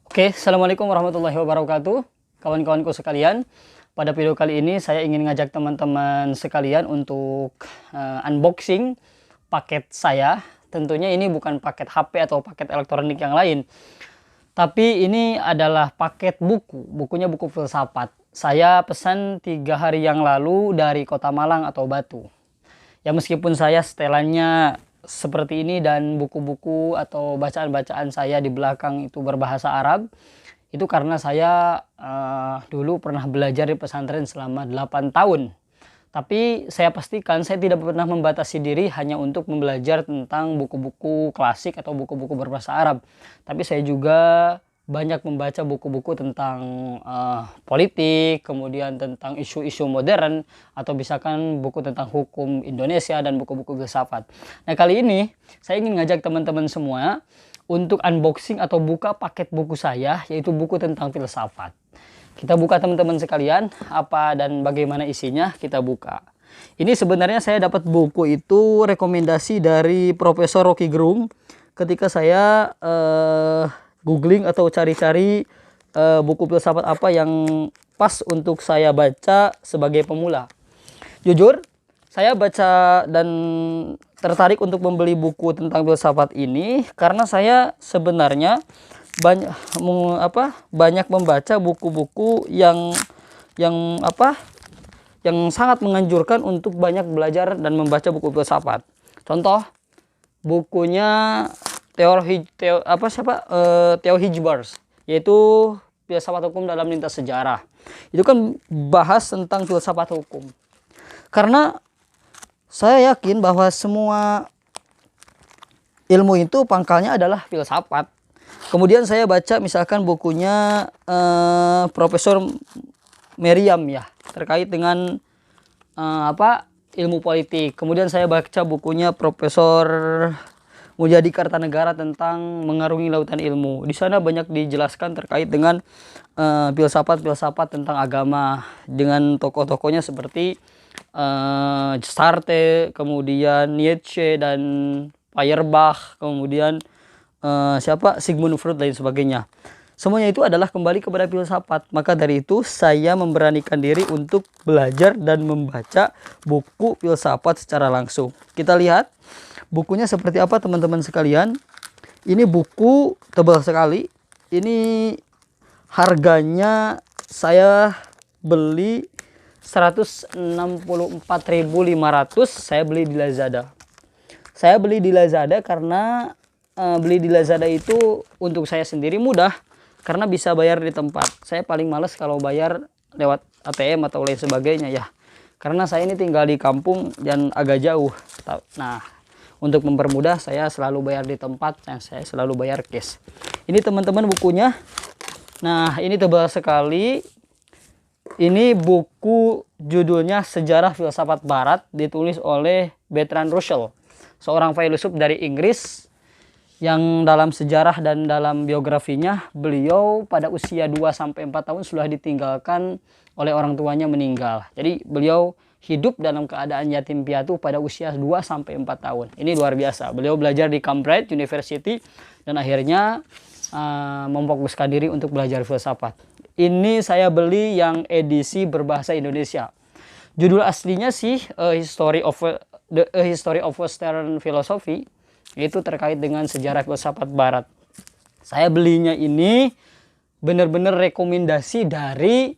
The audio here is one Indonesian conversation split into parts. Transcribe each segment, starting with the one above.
Oke, assalamualaikum warahmatullahi wabarakatuh, kawan-kawanku sekalian. Pada video kali ini saya ingin ngajak teman-teman sekalian untuk unboxing paket saya. Tentunya ini bukan paket HP atau paket elektronik yang lain, tapi ini adalah paket buku. Bukunya buku filsafat. Saya pesan 3 hari yang lalu dari Kota Malang atau Batu. Ya meskipun saya setelannya seperti ini dan buku-buku atau bacaan-bacaan saya di belakang itu berbahasa Arab, itu karena saya dulu pernah belajar di pesantren selama 8 tahun. Tapi saya pastikan saya tidak pernah membatasi diri hanya untuk belajar tentang buku-buku klasik atau buku-buku berbahasa Arab. Tapi saya juga banyak membaca buku-buku tentang politik, kemudian tentang isu-isu modern, atau misalkan buku tentang hukum Indonesia dan buku-buku filsafat. Nah kali ini saya ingin ngajak teman-teman semua untuk unboxing atau buka paket buku saya, yaitu buku tentang filsafat. Kita buka teman-teman sekalian, apa dan bagaimana isinya kita buka. Ini sebenarnya saya dapat buku itu rekomendasi dari Profesor Rocky Gerung ketika saya googling atau cari-cari buku filsafat apa yang pas untuk saya baca sebagai pemula. Jujur, saya baca dan tertarik untuk membeli buku tentang filsafat ini karena saya sebenarnya banyak membaca buku-buku yang sangat menganjurkan untuk banyak belajar dan membaca buku filsafat. Contoh bukunya Theo Hijbers, yaitu filsafat hukum dalam lintas sejarah. Itu kan bahas tentang filsafat hukum. Karena saya yakin bahwa semua ilmu itu pangkalnya adalah filsafat. Kemudian saya baca misalkan bukunya Profesor Merriam ya, terkait dengan ilmu politik. Kemudian saya baca bukunya Profesor Mujadi Kartanegara tentang mengarungi lautan ilmu. Di sana banyak dijelaskan terkait dengan filsafat-filsafat tentang agama dengan tokoh-tokohnya seperti Sartre, kemudian Nietzsche dan Feuerbach, kemudian Sigmund Freud dan sebagainya. Semuanya itu adalah kembali kepada filsafat. Maka dari itu saya memberanikan diri untuk belajar dan membaca buku filsafat secara langsung. Kita lihat bukunya seperti apa teman-teman sekalian. Ini buku tebal sekali. Ini harganya saya beli 164.500. Saya beli di Lazada. Saya beli di Lazada karena beli di Lazada itu untuk saya sendiri mudah, karena bisa bayar di tempat. Saya paling males kalau bayar lewat ATM atau lain sebagainya ya, karena saya ini tinggal di kampung dan agak jauh. Nah, untuk mempermudah saya selalu bayar di tempat dan saya selalu bayar cash. Ini teman-teman bukunya. Nah, ini tebal sekali. Ini buku judulnya Sejarah Filsafat Barat, ditulis oleh Bertrand Russell, seorang filsuf dari Inggris yang dalam sejarah dan dalam biografinya beliau pada usia 2-4 tahun sudah ditinggalkan oleh orang tuanya meninggal. Jadi beliau hidup dalam keadaan yatim piatu pada usia 2-4 tahun. Ini luar biasa. Beliau belajar di Cambridge University dan akhirnya memfokuskan diri untuk belajar filsafat. Ini saya beli yang edisi berbahasa Indonesia. Judul aslinya sih A History of Western Philosophy, itu terkait dengan sejarah filsafat barat. Saya belinya ini benar-benar rekomendasi dari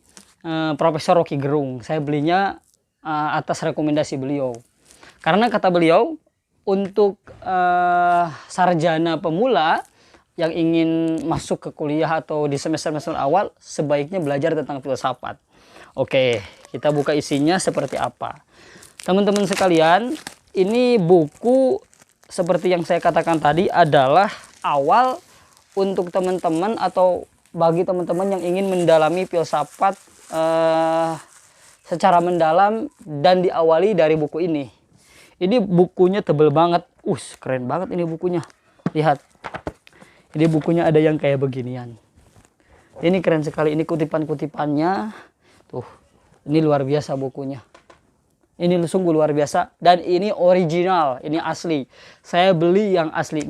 Profesor Rocky Gerung. Saya belinya atas rekomendasi beliau. Karena kata beliau, untuk sarjana pemula yang ingin masuk ke kuliah atau di semester-semester awal, sebaiknya belajar tentang filsafat. Oke, kita buka isinya seperti apa. Teman-teman sekalian, ini buku seperti yang saya katakan tadi adalah awal untuk teman-teman atau bagi teman-teman yang ingin mendalami filsafat secara mendalam dan diawali dari buku ini. Ini bukunya tebel banget. Keren banget ini bukunya. Lihat. Ini bukunya ada yang kayak beginian. Ini keren sekali. Ini kutipan-kutipannya. Tuh, ini luar biasa bukunya. Ini sungguh luar biasa. Dan ini original. Ini asli. Saya beli yang asli.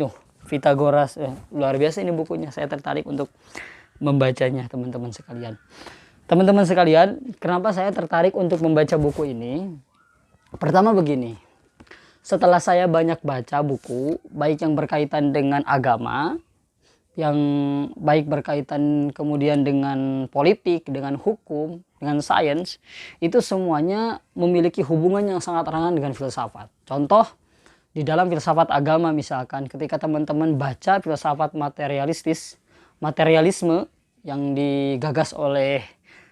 Pythagoras. Luar biasa ini bukunya. Saya tertarik untuk membacanya, teman-teman sekalian. Teman-teman sekalian, kenapa saya tertarik untuk membaca buku ini? Pertama begini, setelah saya banyak baca buku, baik yang berkaitan dengan agama, yang baik berkaitan kemudian dengan politik, dengan hukum, dengan sains, itu semuanya memiliki hubungan yang sangat erat dengan filsafat. Contoh, di dalam filsafat agama misalkan, ketika teman-teman baca filsafat materialisme yang digagas oleh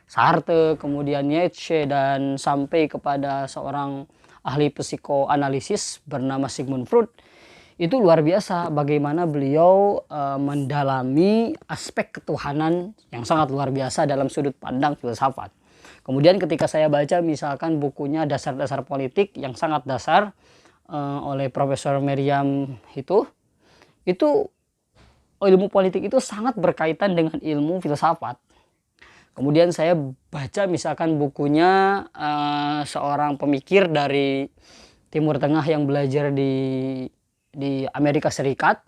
Sartre, kemudian Nietzsche, dan sampai kepada seorang ahli psikoanalisis bernama Sigmund Freud, itu luar biasa bagaimana beliau mendalami aspek ketuhanan yang sangat luar biasa dalam sudut pandang filsafat. Kemudian ketika saya baca misalkan bukunya Dasar-Dasar Politik yang sangat dasar oleh Profesor Merriam, itu ilmu politik itu sangat berkaitan dengan ilmu filsafat. Kemudian saya baca misalkan bukunya seorang pemikir dari Timur Tengah yang belajar di Amerika Serikat,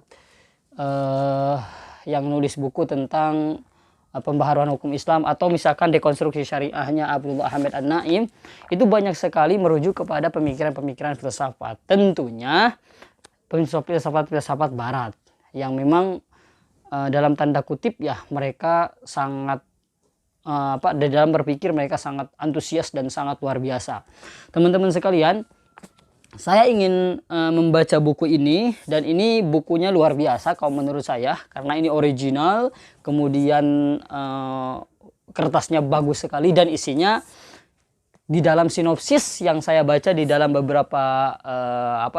yang nulis buku tentang pembaharuan hukum Islam, atau misalkan dekonstruksi syariahnya Abdullah Ahmad An-Naim, itu banyak sekali merujuk kepada pemikiran-pemikiran filsafat. Tentunya filsafat Barat yang memang dalam tanda kutip ya mereka sangat dalam berpikir mereka sangat antusias dan sangat luar biasa. Teman-teman sekalian, saya ingin membaca buku ini, dan ini bukunya luar biasa kalau menurut saya karena ini original, kemudian kertasnya bagus sekali, dan isinya di dalam sinopsis yang saya baca di dalam beberapa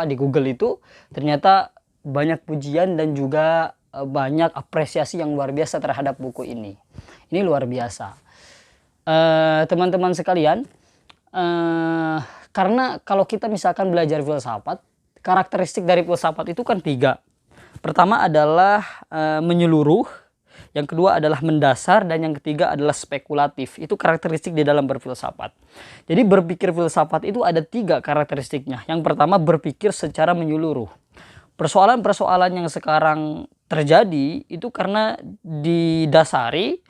di Google itu ternyata banyak pujian dan juga banyak apresiasi yang luar biasa terhadap buku ini. Ini luar biasa. Teman-teman sekalian, karena kalau kita misalkan belajar filsafat, karakteristik dari filsafat itu kan 3. Pertama adalah menyeluruh, yang kedua adalah mendasar, dan yang ketiga adalah spekulatif. Itu karakteristik di dalam berfilsafat. Jadi berpikir filsafat itu ada 3 karakteristiknya. Yang pertama, berpikir secara menyeluruh. Persoalan-persoalan yang sekarang terjadi itu karena didasari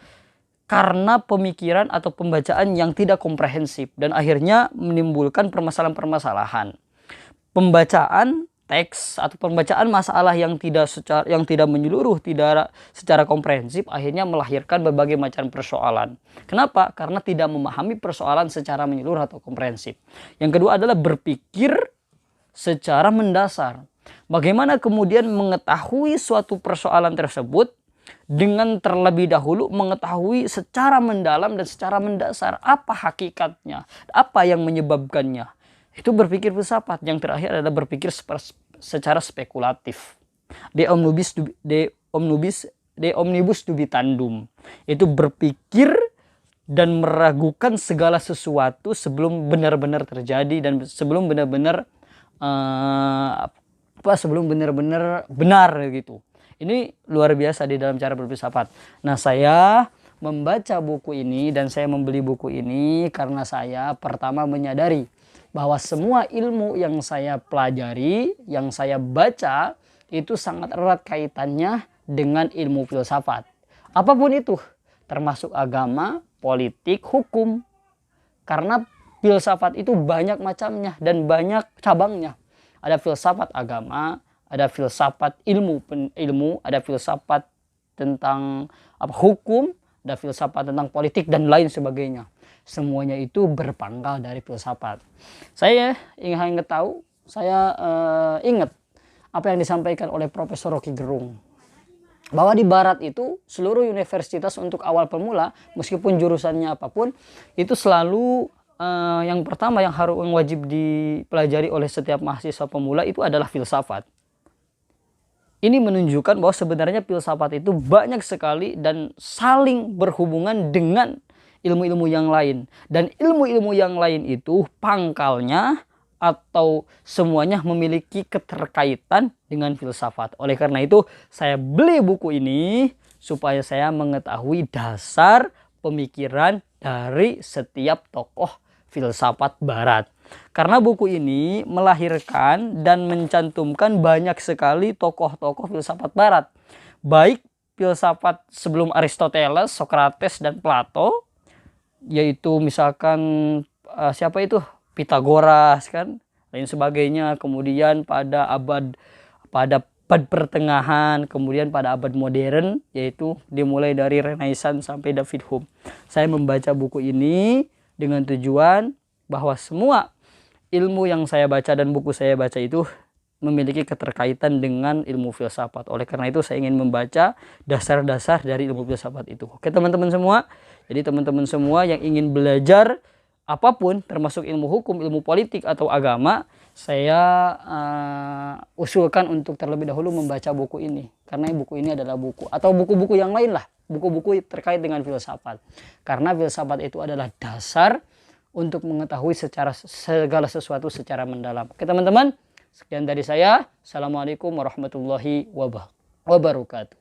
karena pemikiran atau pembacaan yang tidak komprehensif, dan akhirnya menimbulkan permasalahan-permasalahan. Pembacaan teks atau pembacaan masalah yang tidak menyeluruh, tidak secara komprehensif, akhirnya melahirkan berbagai macam persoalan. Kenapa? Karena tidak memahami persoalan secara menyeluruh atau komprehensif. Yang kedua adalah berpikir secara mendasar. Bagaimana kemudian mengetahui suatu persoalan tersebut dengan terlebih dahulu mengetahui secara mendalam dan secara mendasar apa hakikatnya, apa yang menyebabkannya. Itu berpikir filsafat. Yang terakhir adalah berpikir secara spekulatif. De omnibus dubitandum. Itu berpikir dan meragukan segala sesuatu sebelum benar-benar terjadi dan sebelum benar-benar benar gitu. Ini luar biasa di dalam cara berfilsafat. Nah, saya membaca buku ini dan saya membeli buku ini karena saya pertama menyadari bahwa semua ilmu yang saya pelajari, yang saya baca, itu sangat erat kaitannya dengan ilmu filsafat. Apapun itu, termasuk agama, politik, hukum. Karena filsafat itu banyak macamnya dan banyak cabangnya. Ada filsafat agama, ada filsafat ilmu, ada filsafat tentang hukum, ada filsafat tentang politik dan lain sebagainya. Semuanya itu berpangkal dari filsafat. Saya ingat apa yang disampaikan oleh Profesor Rocky Gerung, bahwa di Barat itu seluruh universitas untuk awal pemula, meskipun jurusannya apapun, itu selalu yang pertama yang wajib dipelajari oleh setiap mahasiswa pemula itu adalah filsafat. Ini menunjukkan bahwa sebenarnya filsafat itu banyak sekali dan saling berhubungan dengan ilmu-ilmu yang lain. Dan ilmu-ilmu yang lain itu pangkalnya atau semuanya memiliki keterkaitan dengan filsafat. Oleh karena itu saya beli buku ini supaya saya mengetahui dasar pemikiran dari setiap tokoh filsafat Barat. Karena buku ini melahirkan dan mencantumkan banyak sekali tokoh-tokoh filsafat Barat. Baik filsafat sebelum Aristoteles, Socrates, dan Plato, yaitu misalkan siapa itu, Pythagoras kan, lain sebagainya. Kemudian pada abad pertengahan, kemudian pada abad modern, yaitu dimulai dari Renaissance sampai David Hume. Saya membaca buku ini dengan tujuan bahwa semua ilmu yang saya baca dan buku saya baca itu memiliki keterkaitan dengan ilmu filsafat. Oleh karena itu saya ingin membaca dasar-dasar dari ilmu filsafat itu. Oke teman-teman semua. Jadi teman-teman semua yang ingin belajar apapun termasuk ilmu hukum, ilmu politik atau agama, saya usulkan untuk terlebih dahulu membaca buku ini. Karena buku ini adalah buku atau buku-buku yang lain lah, buku-buku terkait dengan filsafat. Karena filsafat itu adalah dasar untuk mengetahui secara segala sesuatu secara mendalam. Oke teman-teman. Sekian dari saya. Assalamualaikum warahmatullahi wabarakatuh.